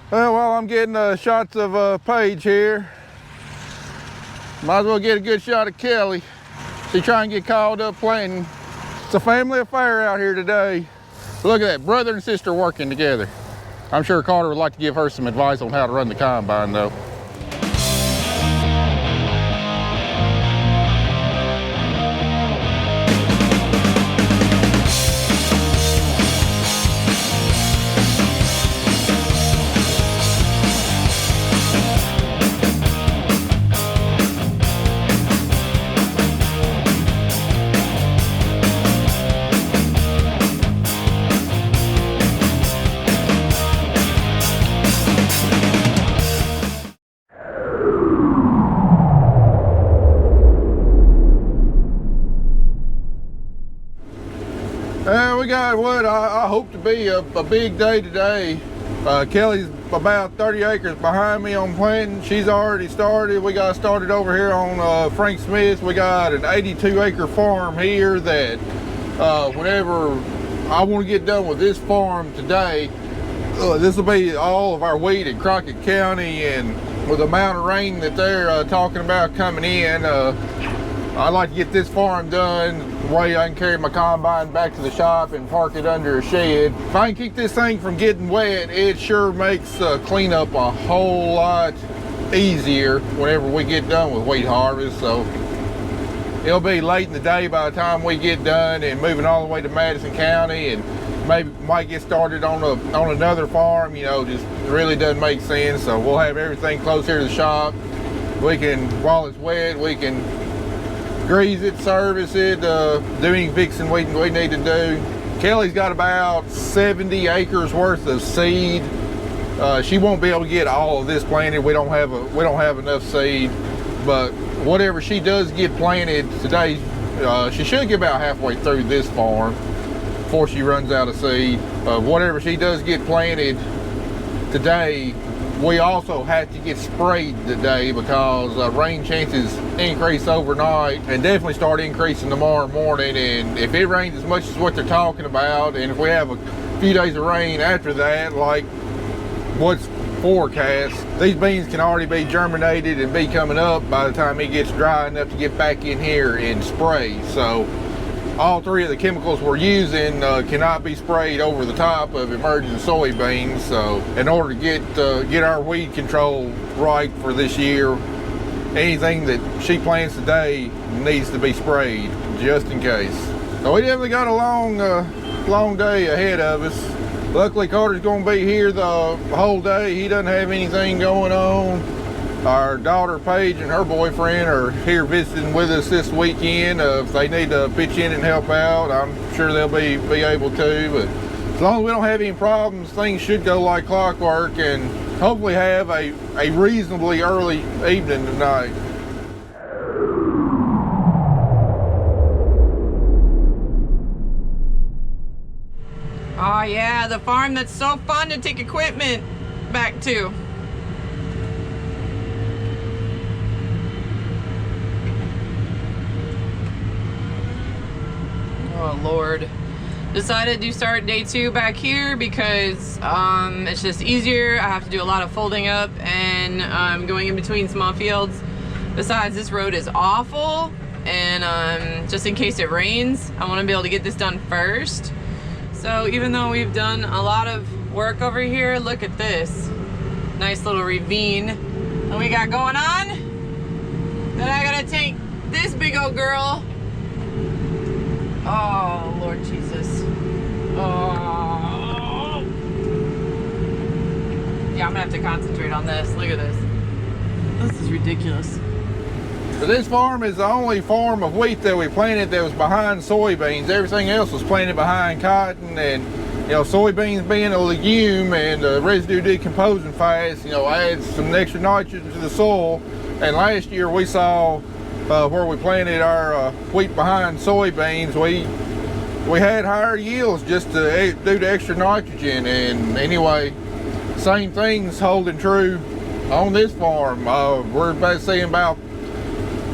Well, while I'm getting shots of Paige here, might as well get a good shot of Kelly. She trying to get called up planting. It's a family affair out here today. Look at that, brother and sister working together. I'm sure Carter would like to give her some advice on how to run the combine though. We got what I hope to be a big day today. Kelly's about 30 acres behind me on planting. She's already started. We got started over here on Frank Smith's. We got an 82 acre farm here that whenever I want to get done with this farm today, this will be all of our wheat in Crockett County, and with the amount of rain that they're talking about coming in, I'd like to get this farm done the way I can carry my combine back to the shop and park it under a shed. If I can keep this thing from getting wet, it sure makes cleanup a whole lot easier whenever we get done with wheat harvest. So it'll be late in the day by the time we get done and moving all the way to Madison County, and maybe might get started on another farm. You know, just really doesn't make sense. So we'll have everything close here to the shop. We can, while it's wet, we can grease it, service it, do any fixing we need to do. Kelly's got about 70 acres worth of seed. She won't be able to get all of this planted. We don't have enough seed, but whatever she does get planted today, she should get about halfway through this farm before she runs out of seed. Whatever she does get planted today, we also have to get sprayed today because rain chances increase overnight and definitely start increasing tomorrow morning. And if it rains as much as what they're talking about, and if we have a few days of rain after that, like what's forecast, these beans can already be germinated and be coming up by the time it gets dry enough to get back in here and spray. So all three of the chemicals we're using cannot be sprayed over the top of emerging soybeans. So in order to get our weed control right for this year, anything that she plants today needs to be sprayed just in case. So we definitely got a long day ahead of us. Luckily Carter's going to be here the whole day. He doesn't have anything going on. Our daughter Paige and her boyfriend are here visiting with us this weekend. If they need to pitch in and help out, I'm sure they'll be able to. But as long as we don't have any problems, things should go like clockwork, and hopefully have a reasonably early evening tonight. Oh yeah, the farm that's so fun to take equipment back to. Oh Lord. Decided to start day 2 back here because it's just easier. I have to do a lot of folding up and going in between small fields. Besides, this road is awful, and just in case it rains, I want to be able to get this done first. So even though we've done a lot of work over here, look at this nice little ravine that we got going on. Then I gotta take this big old girl. Oh, Lord Jesus. Oh. Yeah, I'm gonna have to concentrate on this. Look at this. This is ridiculous. So this farm is the only farm of wheat that we planted that was behind soybeans. Everything else was planted behind cotton, and you know, soybeans being a legume and residue decomposing fast, you know, adds some extra nitrogen to the soil. And last year we saw where we planted our wheat behind soybeans, we had higher yields just due to extra nitrogen. And anyway, same thing's holding true on this farm. We're about seeing about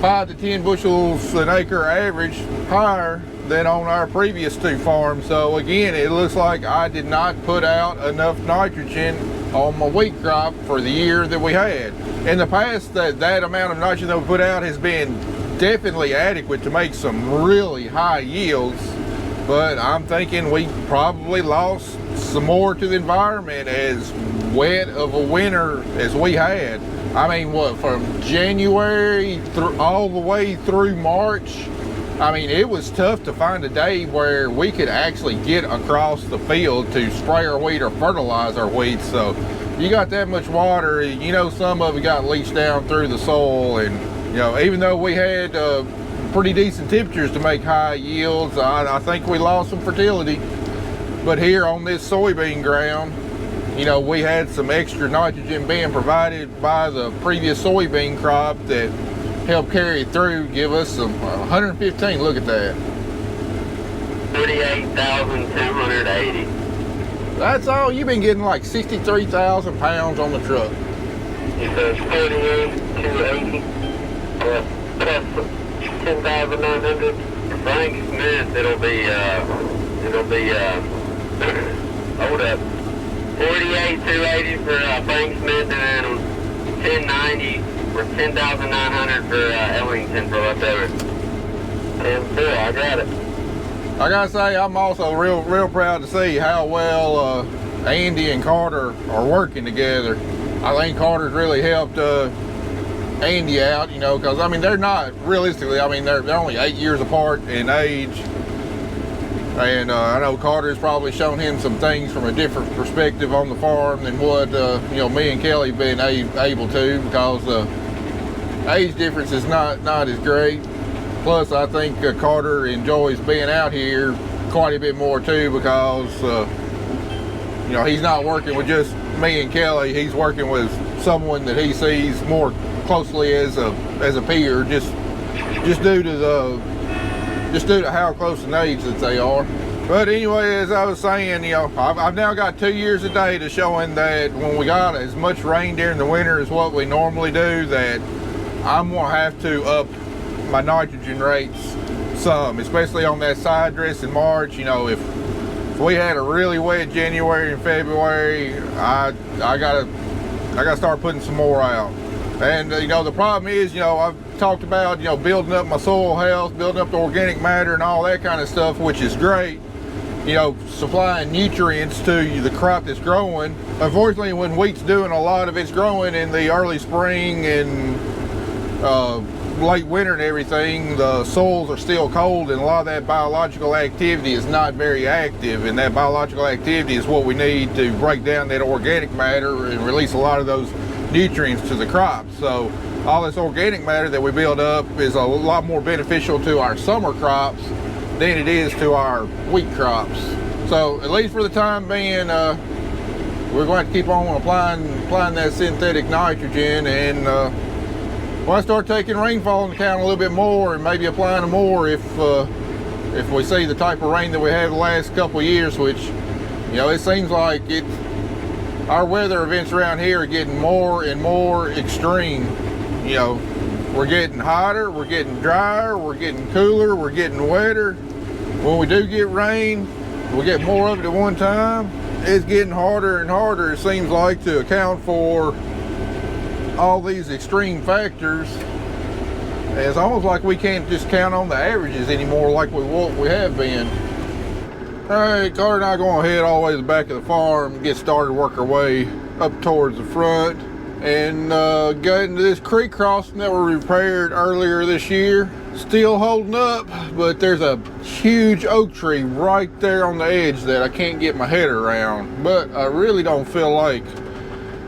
5 to 10 bushels an acre average higher than on our previous 2 farms. So again, it looks like I did not put out enough nitrogen on my wheat crop for the year that we had. In the past, that amount of nitrogen that we put out has been definitely adequate to make some really high yields, but I'm thinking we probably lost some more to the environment as wet of a winter as we had. I mean, what, from January through all the way through March, I mean, it was tough to find a day where we could actually get across the field to spray our wheat or fertilize our wheat. So you got that much water, you know, some of it got leached down through the soil. And, you know, even though we had pretty decent temperatures to make high yields, I think we lost some fertility. But here on this soybean ground, you know, we had some extra nitrogen being provided by the previous soybean crop that helped carry it through, give us some 115, look at that. 38,280. That's all, you've been getting like 63,000 pounds on the truck. It says 38,280 plus 10,900. Frank Smith, it'll be hold up. 48,280 for Frank Smith, and then 1090 for 10,900 for Ellington for leftover. And I got it. I gotta say, I'm also real proud to see how well Andy and Carter are working together. I think Carter's really helped Andy out, you know, because I mean, they're not realistically, I mean, they're only 8 years apart in age. And I know Carter's probably shown him some things from a different perspective on the farm than what, you know, me and Kelly been able to, because the age difference is not as great. Plus, I think Carter enjoys being out here quite a bit more too, because, you know, he's not working with just me and Kelly. He's working with someone that he sees more closely as a peer, just due to how close in age that they are. But anyway, as I was saying, you know, I've now got 2 years of data showing that when we got as much rain during the winter as what we normally do, that I'm gonna have to up my nitrogen rates some, especially on that side dress in March. You know, if we had a really wet January and February, I gotta start putting some more out. And you know, the problem is, you know, I've talked about, you know, building up my soil health, building up the organic matter and all that kind of stuff, which is great, you know, supplying nutrients to the crop that's growing. Unfortunately, when wheat's doing a lot of its growing in the early spring and late winter and everything, the soils are still cold, and a lot of that biological activity is not very active, and that biological activity is what we need to break down that organic matter and release a lot of those nutrients to the crops. So all this organic matter that we build up is a lot more beneficial to our summer crops than it is to our wheat crops. So at least for the time being, we're going to keep on applying that synthetic nitrogen, and when I start taking rainfall into account a little bit more, and maybe applying them more if we see the type of rain that we had the last couple of years, which, you know, it seems like our weather events around here are getting more and more extreme. You know, we're getting hotter, we're getting drier, we're getting cooler, we're getting wetter. When we do get rain, we get more of it at one time. It's getting harder and harder, it seems like, to account for all these extreme factors. It's almost like we can't just count on the averages anymore like we have been. All right, Carter and I are going to head all the way to the back of the farm, get started, work our way up towards the front, and get into this creek crossing that we repaired earlier this year. Still holding up, but there's a huge oak tree right there on the edge that I can't get my header around. But I really don't feel like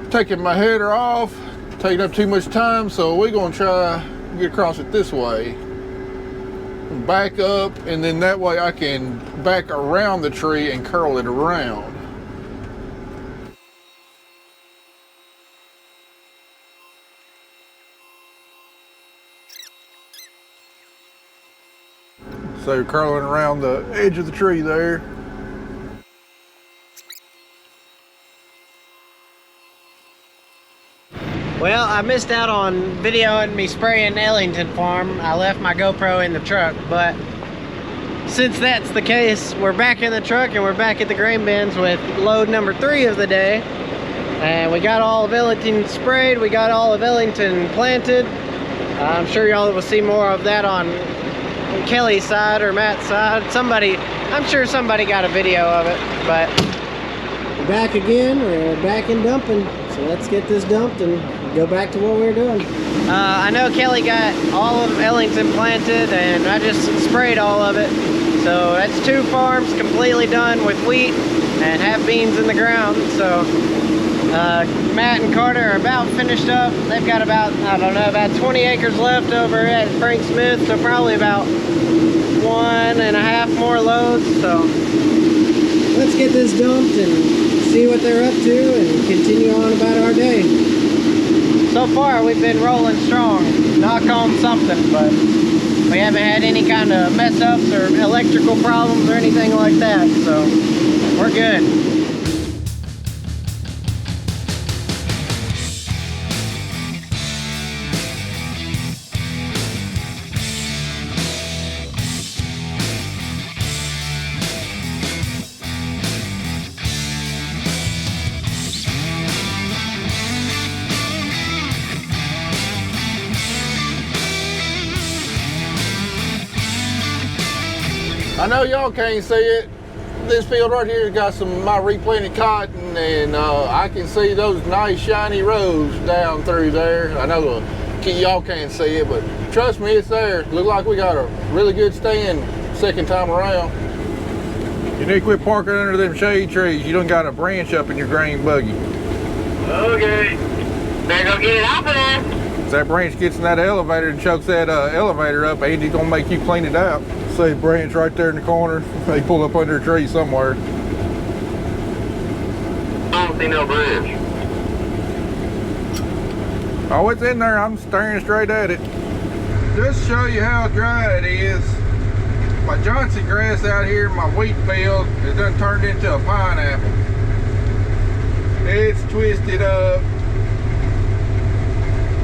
taking my header off, taking up too much time, so we're going to try to get across it this way. Back up, and then that way I can back around the tree and curl it around. So curling around the edge of the tree there. Well, I missed out on videoing me spraying Ellington Farm. I left my GoPro in the truck, but since that's the case, we're back in the truck and we're back at the grain bins with load number 3 of the day. And we got all of Ellington sprayed, we got all of Ellington planted. I'm sure y'all will see more of that on Kelly's side or Matt's side. I'm sure somebody got a video of it. But we're back again, we're back in dumping. So let's get this dumped and go back to what we were doing. I know Kelly got all of Ellington planted and I just sprayed all of it. So that's 2 farms completely done with wheat and have beans in the ground. So Matt and Carter are about finished up. They've got about, I don't know, about 20 acres left over at Frank Smith. So probably about 1.5 more loads. So let's get this dumped and see what they're up to and continue on about our day. So far we've been rolling strong, knock on something, but we haven't had any kind of mess ups or electrical problems or anything like that, so we're good. I know y'all can't see it. This field right here has got some of my replanted cotton, and I can see those nice shiny rows down through there. I know y'all can't see it, but trust me, it's there. Look like we got a really good stand second time around. You need to quit parking under them shade trees. You done got a branch up in your grain buggy. Okay. Better go get it off of there. If that branch gets in that elevator and chokes that elevator up, Andy's gonna make you clean it out. See a branch right there in the corner. They pull up under a tree somewhere. I don't see no branch. Oh, it's in there. I'm staring straight at it. Just to show you how dry it is, my Johnson grass out here in my wheat field has done turned into a pineapple. It's twisted up.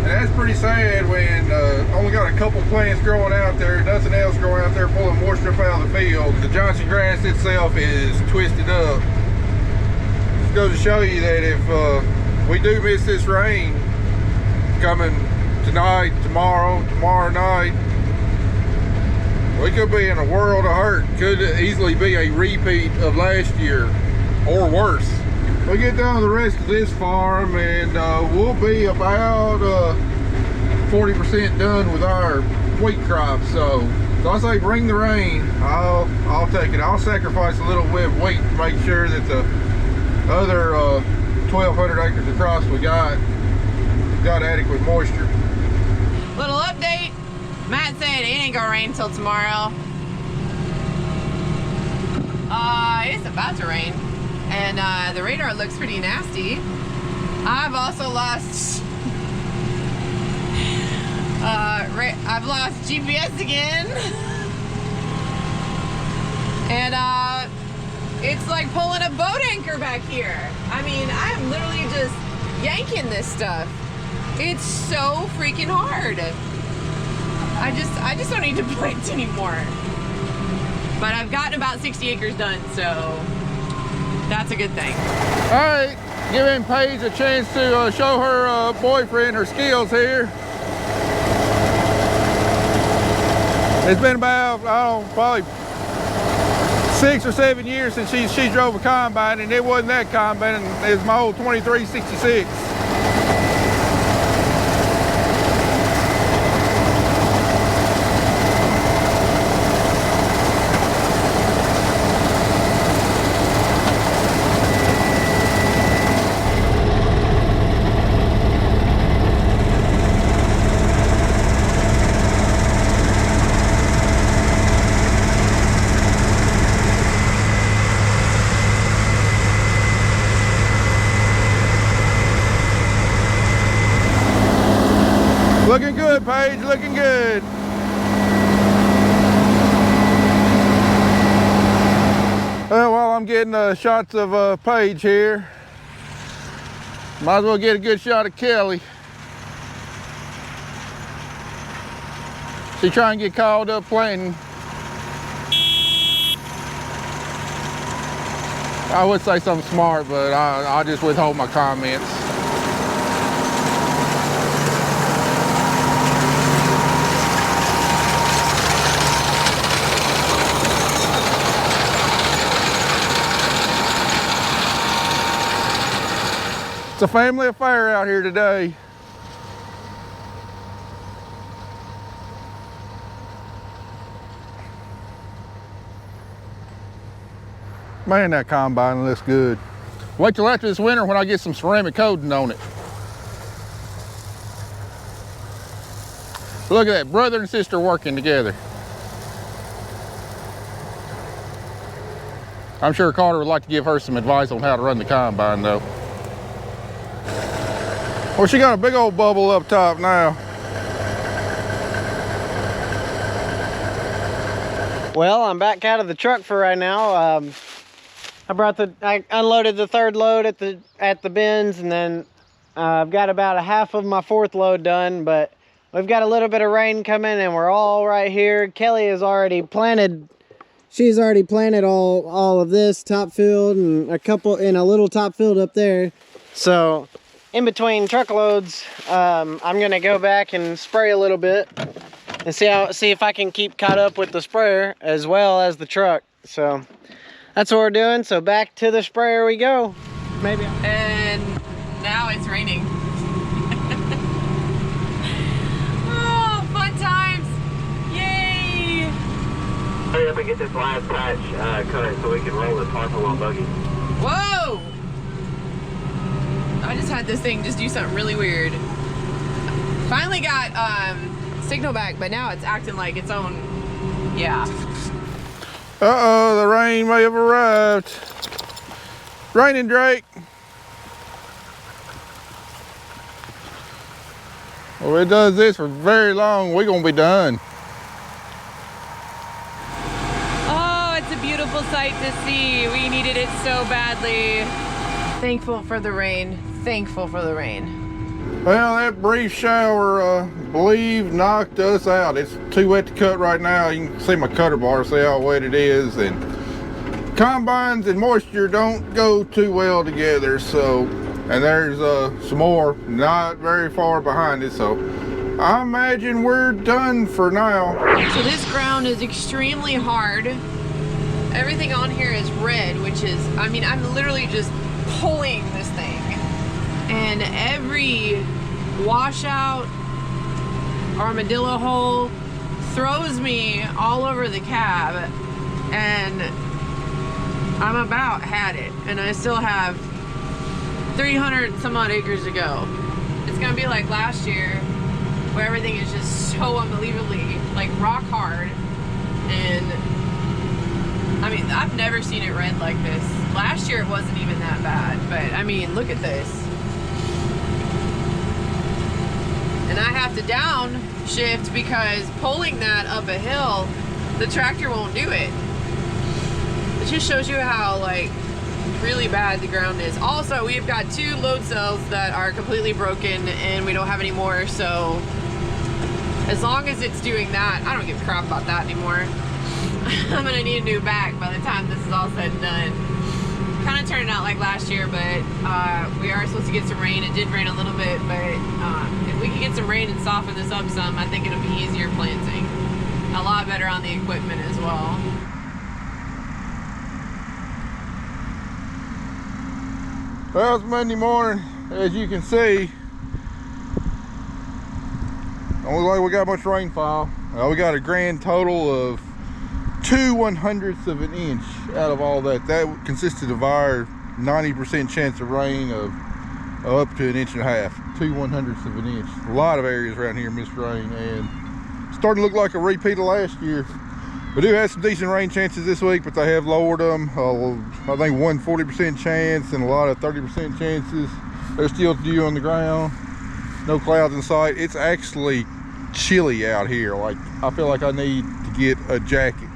And that's pretty sad when only got a couple plants growing out there, nothing else growing out there pulling moisture up out of the field. The Johnson grass itself is twisted up. Just goes to show you that if we do miss this rain coming tonight, tomorrow night, we could be in a world of hurt. Could easily be a repeat of last year or worse. We get down to the rest of this farm and we'll be about 40% done with our wheat crop. So I say bring the rain, I'll take it. I'll sacrifice a little bit of wheat to make sure that the other 1,200 acres of crops we got adequate moisture. Little update. Matt said it ain't gonna rain until tomorrow. It's about to rain. And the radar looks pretty nasty. I've also lost I've lost GPS again. And it's like pulling a boat anchor back here. I mean, I'm literally just yanking this stuff. It's so freaking hard. I just don't need to plant anymore. But I've gotten about 60 acres done, so that's a good thing. All right, giving Paige a chance to show her boyfriend her skills here. It's been about, I don't know, probably 6 or 7 years since she drove a combine, and it wasn't that combine, it was my old 2366. Looking good, Paige, looking good. Well, while I'm getting shots of Paige here, might as well get a good shot of Kelly. She trying to get called up planting. I would say something smart, but I'll just withhold my comments. It's a family affair out here today. Man, that combine looks good. Wait till after this winter when I get some ceramic coating on it. Look at that, brother and sister working together. I'm sure Carter would like to give her some advice on how to run the combine though. Well, she got a big old bubble up top now. Well, I'm back out of the truck for right now. I unloaded the third load at the bins, and then I've got about a half of my fourth load done, but we've got a little bit of rain coming and we're all right here. Kelly has already planted, she's already planted all of this top field and a little top field up there. So in between truckloads, I'm gonna go back and spray a little bit and see if I can keep caught up with the sprayer as well as the truck. So that's what we're doing. So back to the sprayer we go. Maybe. And now it's raining. Oh, fun times! Yay! Hurry up and get this last patch cut so we can roll the tarpaulin on buggy. Whoa! I just had this thing just do something really weird. Finally got signal back, but now it's acting like its own. Yeah. Uh-oh, the rain may have arrived. Raining, Drake. Well, if it does this for very long, we're gonna be done. Oh, it's a beautiful sight to see. We needed it so badly. Thankful for the rain. Thankful for the rain. Well, that brief shower, I believe, knocked us out. It's too wet to cut right now. You can see my cutter bar, see how wet it is. And combines and moisture don't go too well together. So, and there's some more not very far behind it. So I imagine we're done for now. So this ground is extremely hard. Everything on here is red, which is, I mean, I'm literally just pulling this thing. And every washout, armadillo hole throws me all over the cab, and I'm about had it, and I still have 300 some odd acres to go. It's gonna be like last year where everything is just so unbelievably like rock hard, and I mean, I've never seen it red like this. Last year it wasn't even that bad, but I mean, look at this. And I have to downshift because pulling that up a hill, the tractor won't do it. It just shows you how like really bad the ground is. Also, we've got 2 load cells that are completely broken and we don't have any more, so as long as it's doing that, I don't give a crap about that anymore. I'm gonna need a new back by the time this is all said and done. Kind of turned out like last year, but we are supposed to get some rain. It did rain a little bit, but if we can get some rain and soften this up some, I think it'll be easier planting. A lot better on the equipment as well. Well, it's Monday morning, as you can see. Don't look like we got much rainfall. We got a grand total of 2/100ths of an inch out of all that. That consisted of our 90% chance of rain of up to 1.5 inches. 2/100ths of an inch. A lot of areas around here missed rain, and starting to look like a repeat of last year. We do have some decent rain chances this week, but they have lowered them. I think 40% chance and a lot of 30% chances. There's still dew on the ground. No clouds in sight. It's actually chilly out here. Like, I feel like I need to get a jacket.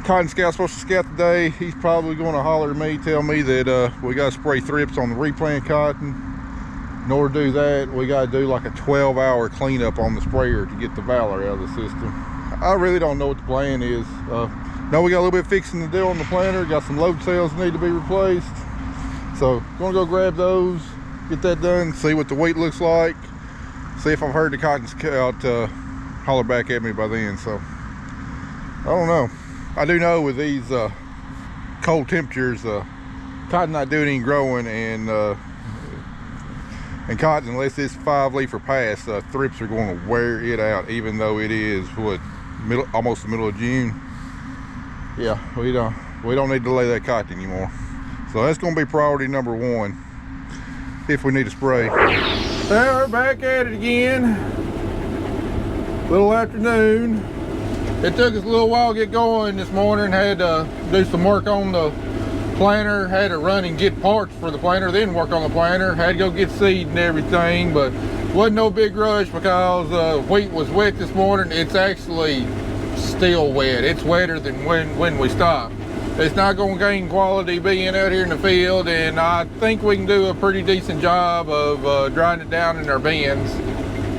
Cotton Scout's supposed to scout today. He's probably going to holler at me, tell me that we got to spray thrips on the replant cotton. In order to do that, we got to do like a 12-hour cleanup on the sprayer to get the Valor out of the system. I really don't know what the plan is. Know we got a little bit fixing to do on the planter. Got some load cells need to be replaced. So gonna go grab those, get that done, see what the wheat looks like, see if I've heard the cotton scout holler back at me by then. So I don't know. I do know with these cold temperatures, cotton not doing any growing, and cotton, unless it's 5 leaf or past, thrips are going to wear it out, even though it is what, almost the middle of June. Yeah, we don't need to lay that cotton anymore. So that's going to be priority number 1 if we need to spray. Well, we're back at it again. Little afternoon. It took us a little while to get going this morning. Had to do some work on the planter. Had to run and get parts for the planter, then work on the planter. Had to go get seed and everything, but wasn't no big rush because wheat was wet this morning. It's actually still wet. It's wetter than when we stopped. It's not going to gain quality being out here in the field, and I think we can do a pretty decent job of drying it down in our bins.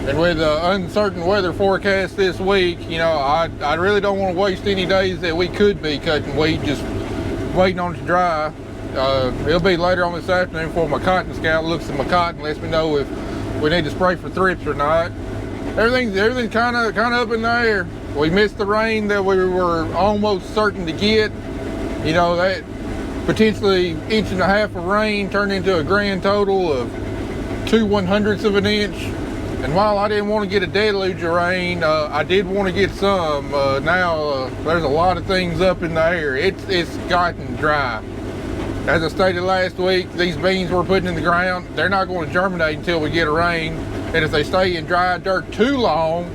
And with the uncertain weather forecast this week, you know, I really don't want to waste any days that we could be cutting wheat just waiting on it to dry. It'll be later on this afternoon before my cotton scout looks at my cotton, lets me know if we need to spray for thrips or not. Everything's kind of up in the air. We missed the rain that we were almost certain to get. You know, that potentially 1.5 inches of rain turned into a grand total of 2/100ths of an inch. And while I didn't want to get a deluge of rain, I did want to get some. Now there's a lot of things up in the air. It's gotten dry. As I stated last week, these beans we're putting in the ground, they're not going to germinate until we get a rain. And if they stay in dry dirt too long,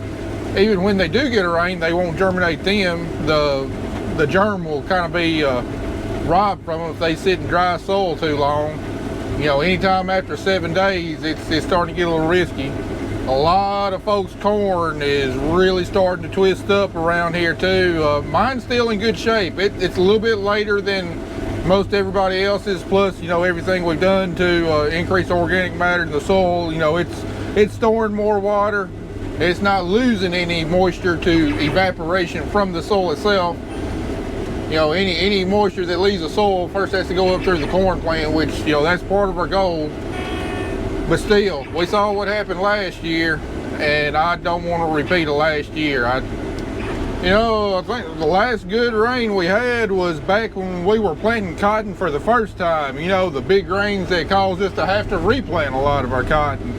even when they do get a rain, they won't germinate them. The germ will kind of be robbed from them if they sit in dry soil too long. You know, anytime after 7 days, it's starting to get a little risky. A lot of folks' corn is really starting to twist up around here too. Mine's still in good shape. It's a little bit later than most everybody else's. Plus, you know, everything we've done to increase organic matter in the soil. You know, it's storing more water. It's not losing any moisture to evaporation from the soil itself. You know, any moisture that leaves the soil first has to go up through the corn plant, which, you know, that's part of our goal. But still, we saw what happened last year, and I don't want to repeat of last year. You know, I think the last good rain we had was back when we were planting cotton for the first time. You know, the big rains that caused us to have to replant a lot of our cotton.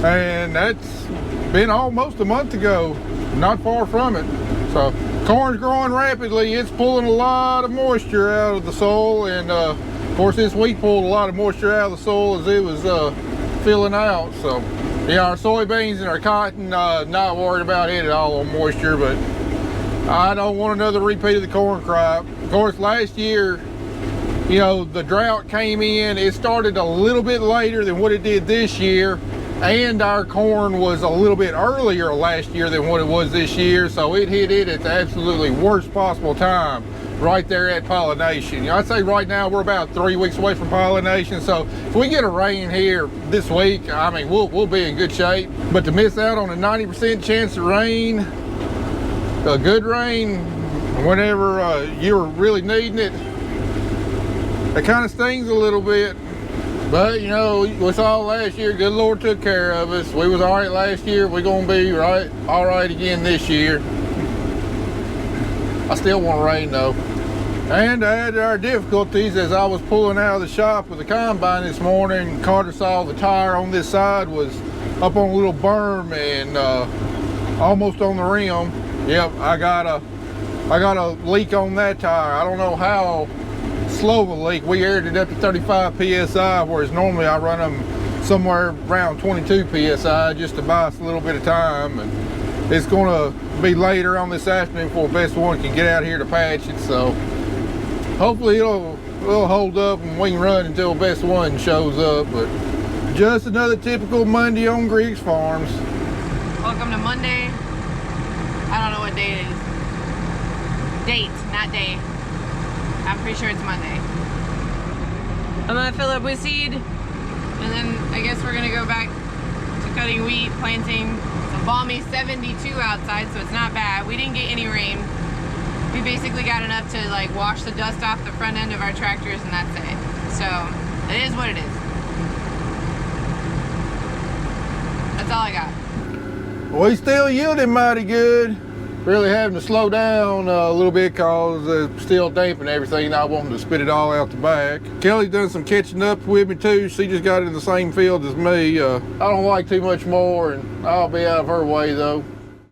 And that's been almost a month ago, not far from it. So corn's growing rapidly. It's pulling a lot of moisture out of the soil, and of course this wheat pulled a lot of moisture out of the soil as it was filling out. So yeah, our soybeans and our cotton, not worried about it at all on moisture, but I don't want another repeat of the corn crop. Of course, last year, you know, the drought came in. It started a little bit later than what it did this year, and our corn was a little bit earlier last year than what it was this year, so it hit it at the absolutely worst possible time, right there at pollination. You know, I'd say right now we're about 3 weeks away from pollination, so if we get a rain here this week, I mean, we'll be in good shape. But to miss out on a 90% chance of rain, a good rain, whenever you're really needing it, it kind of stings a little bit. But, you know, we saw last year, good Lord took care of us. We was all right last year. We're going to be all right again this year. I still want rain, though. And I had our difficulties as I was pulling out of the shop with the combine this morning. Carter saw the tire on this side was up on a little berm and almost on the rim. Yep, I got a leak on that tire. I don't know how slow of a leak. We aired it up to 35 psi, whereas normally I run them somewhere around 22 psi just to buy us a little bit of time. And it's going to be later on this afternoon before best one can get out here to patch it. So hopefully it'll hold up and we can run until best one shows up. But just another typical Monday on Griggs Farms. Welcome to Monday. I don't know what day it is. Date, not day. I'm pretty sure it's Monday. I'm gonna fill up with seed, and then I guess we're gonna go back to cutting wheat, planting. It's a balmy 72 outside, so it's not bad. We didn't get any rain. We basically got enough to like wash the dust off the front end of our tractors, and that's it. So it is what it is. That's all I got. Well, he's still yielding mighty good. Really having to slow down a little bit because it's still damp and everything, not wanting to spit it all out the back. Kelly's done some catching up with me too. She just got in the same field as me. I don't like too much more, and I'll be out of her way though.